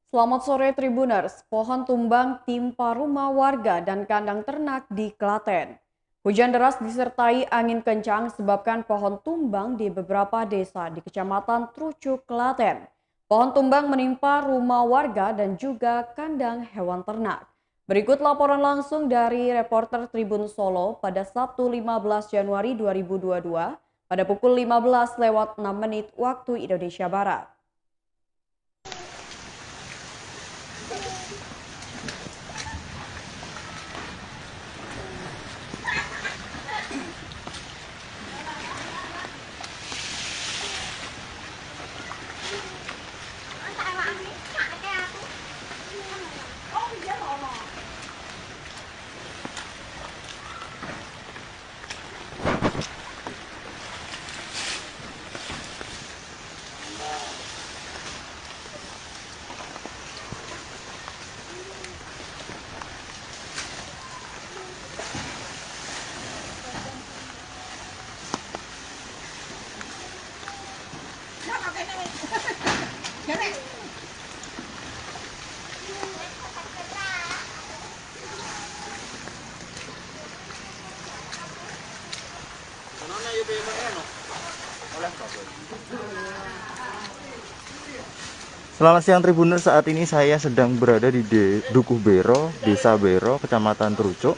Selamat sore Tribuners, pohon tumbang timpa rumah warga dan kandang ternak di Klaten. Hujan deras disertai angin kencang sebabkan pohon tumbang di beberapa desa di Kecamatan Trucuk, Klaten. Pohon tumbang menimpa rumah warga dan juga kandang hewan ternak. Berikut laporan langsung dari reporter Tribun Solo pada Sabtu 15 Januari 2022 pada pukul 15:06 waktu Indonesia Barat. Selamat siang Tribuners, saat ini saya sedang berada di Dukuh Bero, Desa Bero, Kecamatan Trucuk.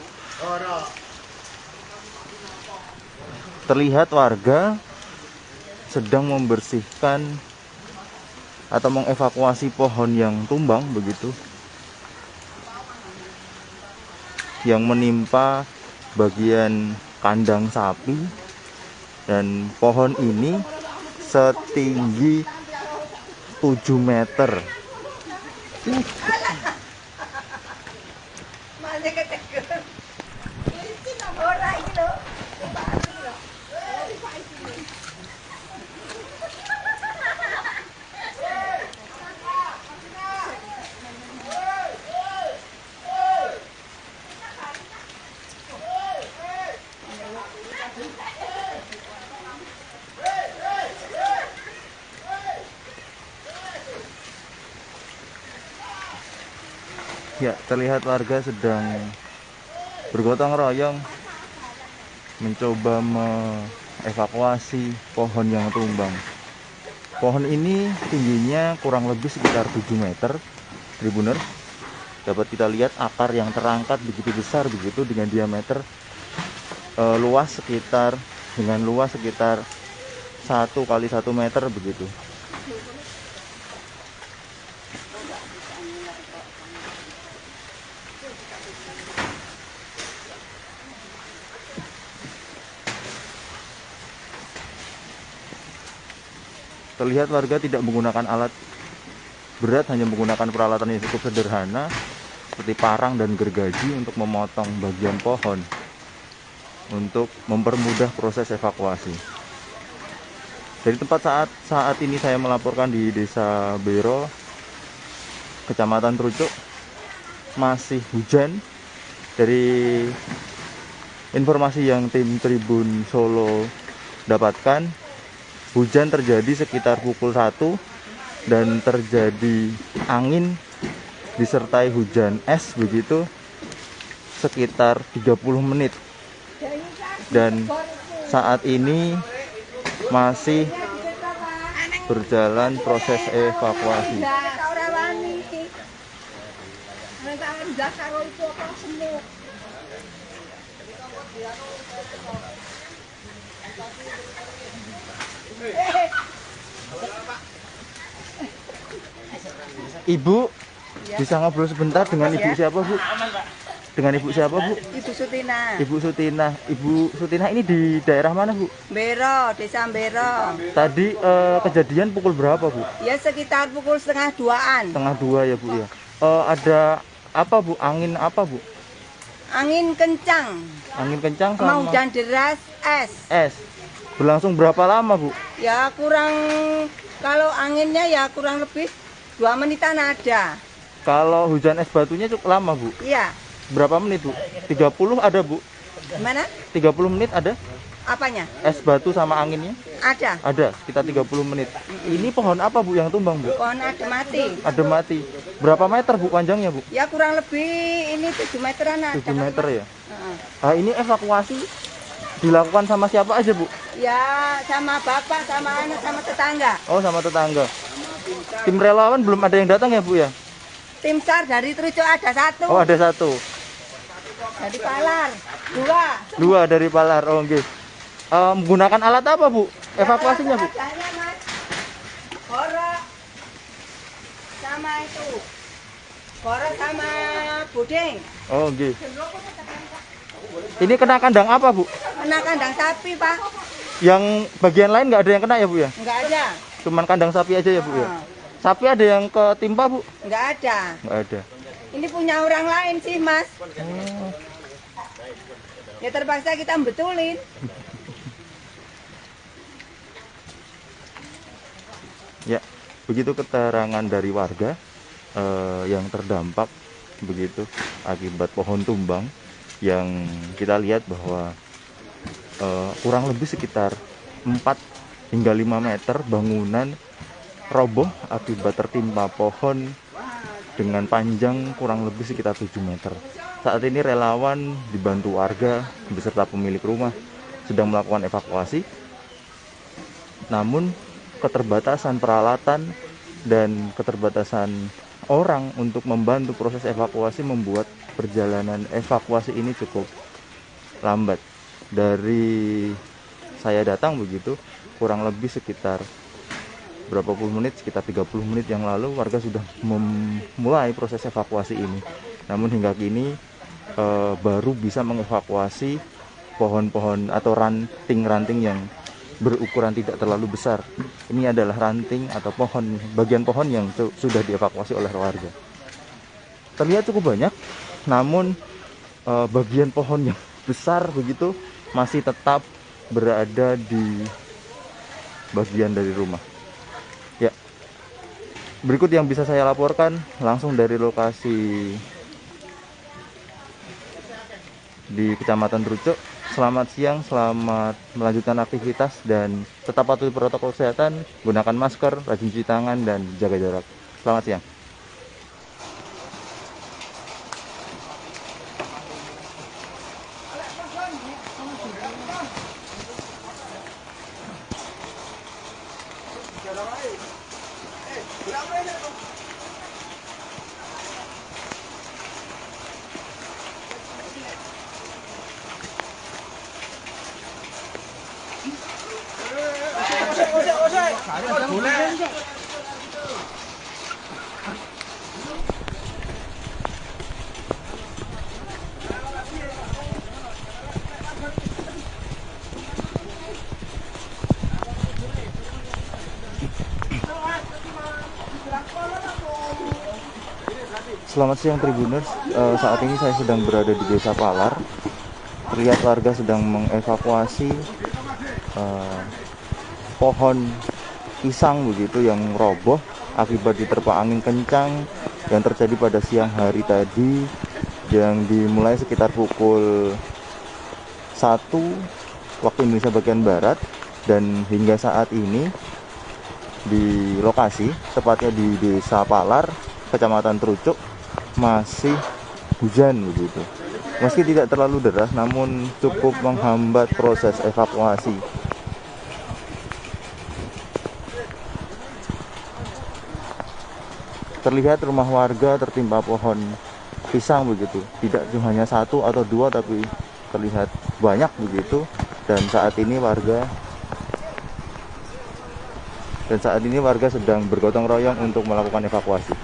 Terlihat warga sedang membersihkan atau mengevakuasi pohon yang tumbang begitu, yang menimpa bagian kandang sapi, dan pohon ini setinggi 7 meter. Ya, terlihat warga sedang bergotong royong mencoba mengevakuasi pohon yang tumbang. Pohon ini tingginya kurang lebih sekitar 7 meter, Tribuners. Dapat kita lihat akar yang terangkat begitu besar begitu, dengan diameter luas sekitar 1 kali 1 meter begitu. Terlihat warga tidak menggunakan alat berat, hanya menggunakan peralatan yang cukup sederhana seperti parang dan gergaji untuk memotong bagian pohon untuk mempermudah proses evakuasi. Dari tempat saat ini saya melaporkan di Desa Bero, Kecamatan Trucuk, masih hujan. Dari informasi yang tim Tribun Solo dapatkan, hujan terjadi sekitar pukul 1 dan terjadi angin disertai hujan es begitu sekitar 30 menit. Dan saat ini masih berjalan proses evakuasi. Ibu, bisa ngobrol sebentar dengan ibu siapa, Bu? Dengan ibu siapa, Bu? Ibu Sutina. Ibu Sutina. Ibu Sutina ini di daerah mana, Bu? Bero, Desa Bero. Tadi kejadian pukul berapa, Bu? Ya sekitar pukul 1:30-an. Setengah 2 ya, Bu ya. Ada apa, Bu? Angin apa, Bu? Angin kencang. Angin kencang Sama sama hujan deras, es. es. Berlangsung berapa lama, Bu? Ya kalau anginnya ya kurang lebih 2 menitan ada. Kalau hujan es batunya cukup lama, Bu. Iya. Berapa menit, Bu? 30 ada, Bu? Gimana? 30 menit ada? Apanya? Es batu sama anginnya? Ada, sekitar 30 menit. Ini pohon apa Bu yang tumbang Bu? Pohon ada mati. Ada mati. Berapa meter Bu panjangnya Bu? Ya kurang lebih ini 7 meteran ada. 7 meter ya? Heeh. Ah, ini evakuasi dilakukan sama siapa aja Bu? Ya sama bapak, sama anak, sama tetangga. Oh, sama tetangga. Tim relawan belum ada yang datang ya Bu ya? Tim SAR dari Trucuk ada 1. Oh, ada 1. Dari Palar 2. 2 dari Palar. Oh, nggih. Menggunakan alat apa Bu? Evakuasinya Bu? Adanya Mas. Korok sama itu. Korok sama buding. Oh, nggih. Ini kena kandang apa Bu? Kena kandang sapi, Pak. Yang bagian lain nggak ada yang kena ya Bu ya? Enggak ada. Cuman kandang sapi aja ya Bu ya? Heeh. Sapi ada yang ketimpa Bu? Enggak ada. Nggak ada. Ini punya orang lain sih, Mas. Oh. Ya terpaksa kita betulin. Ya, begitu keterangan dari warga yang terdampak begitu akibat pohon tumbang yang kita lihat bahwa kurang lebih sekitar 4 hingga 5 meter bangunan roboh akibat tertimpa pohon dengan panjang kurang lebih sekitar 7 meter. Saat ini relawan dibantu warga beserta pemilik rumah sedang melakukan evakuasi. Namun keterbatasan peralatan dan keterbatasan orang untuk membantu proses evakuasi membuat perjalanan evakuasi ini cukup lambat. Dari saya datang begitu kurang lebih sekitar berapa puluh menit, sekitar 30 menit yang lalu warga sudah memulai proses evakuasi ini. Namun hingga kini baru bisa mengevakuasi pohon-pohon atau ranting-ranting yang berukuran tidak terlalu besar. Ini adalah ranting atau pohon, bagian pohon yang sudah dievakuasi oleh warga. Terlihat cukup banyak, namun bagian pohon yang besar begitu masih tetap berada di bagian dari rumah. Ya, berikut yang bisa saya laporkan langsung dari lokasi di Kecamatan Trucuk. Selamat siang, selamat melanjutkan aktivitas dan tetap patuhi protokol kesehatan, gunakan masker, rajin cuci tangan dan jaga jarak. Selamat siang. Selamat siang Tribuners. Saat ini saya sedang berada di Desa Palar. Terlihat warga sedang mengevakuasi pohon pisang begitu yang roboh akibat diterpa angin kencang yang terjadi pada siang hari tadi, yang dimulai sekitar pukul 1 waktu Indonesia bagian Barat, dan hingga saat ini di lokasi, tepatnya di Desa Palar, Kecamatan Trucuk, masih hujan begitu. Meski tidak terlalu deras, namun cukup menghambat proses evakuasi. Terlihat rumah warga tertimpa pohon pisang begitu. Tidak hanya 1 atau 2, tapi terlihat banyak begitu. Dan saat ini warga sedang bergotong royong untuk melakukan evakuasi.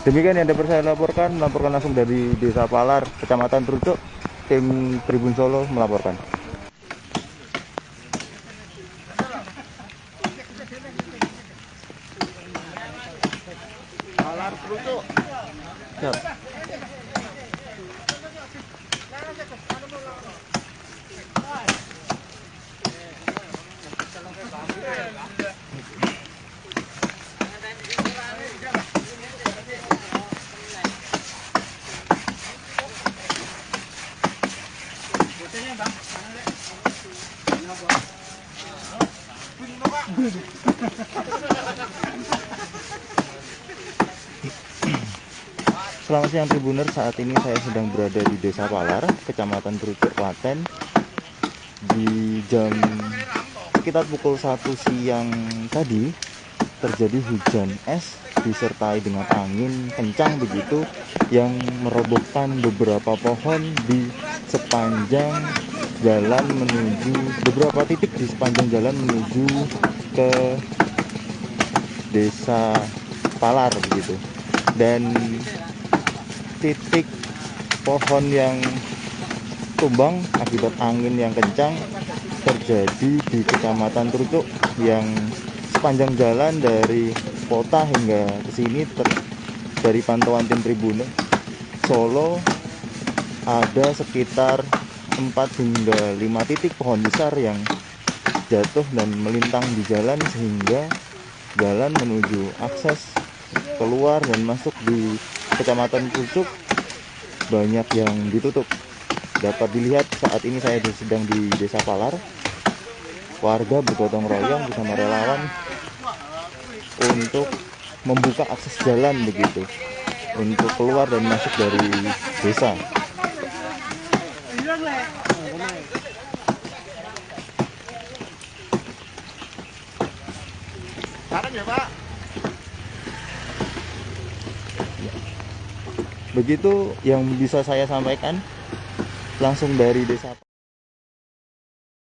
Demikian yang dapat saya melaporkan langsung dari Desa Palar, Kecamatan Trucuk. Tim Tribun Solo melaporkan. Palar Trucuk. Siap. Selamat siang Tribuners, saat ini saya sedang berada di Desa Palar, Kecamatan Trucuk, Klaten. Di jam sekitar pukul 1 siang tadi terjadi hujan es disertai dengan angin kencang begitu yang merobohkan beberapa pohon di sepanjang jalan menuju beberapa titik di sepanjang jalan menuju ke Desa Palar begitu. Dan titik pohon yang tumbang akibat angin yang kencang terjadi di Kecamatan Trucuk yang sepanjang jalan dari kota hingga ke sini dari pantauan tim Tribun Solo ada sekitar 4 hingga 5 titik pohon besar yang jatuh dan melintang di jalan sehingga jalan menuju akses keluar dan masuk di Kecamatan Trucuk banyak yang ditutup. Dapat dilihat saat ini saya sedang di Desa Palar. Warga bergotong royong bersama relawan untuk membuka akses jalan begitu untuk keluar dan masuk dari desa. Begitu yang bisa saya sampaikan langsung dari desa.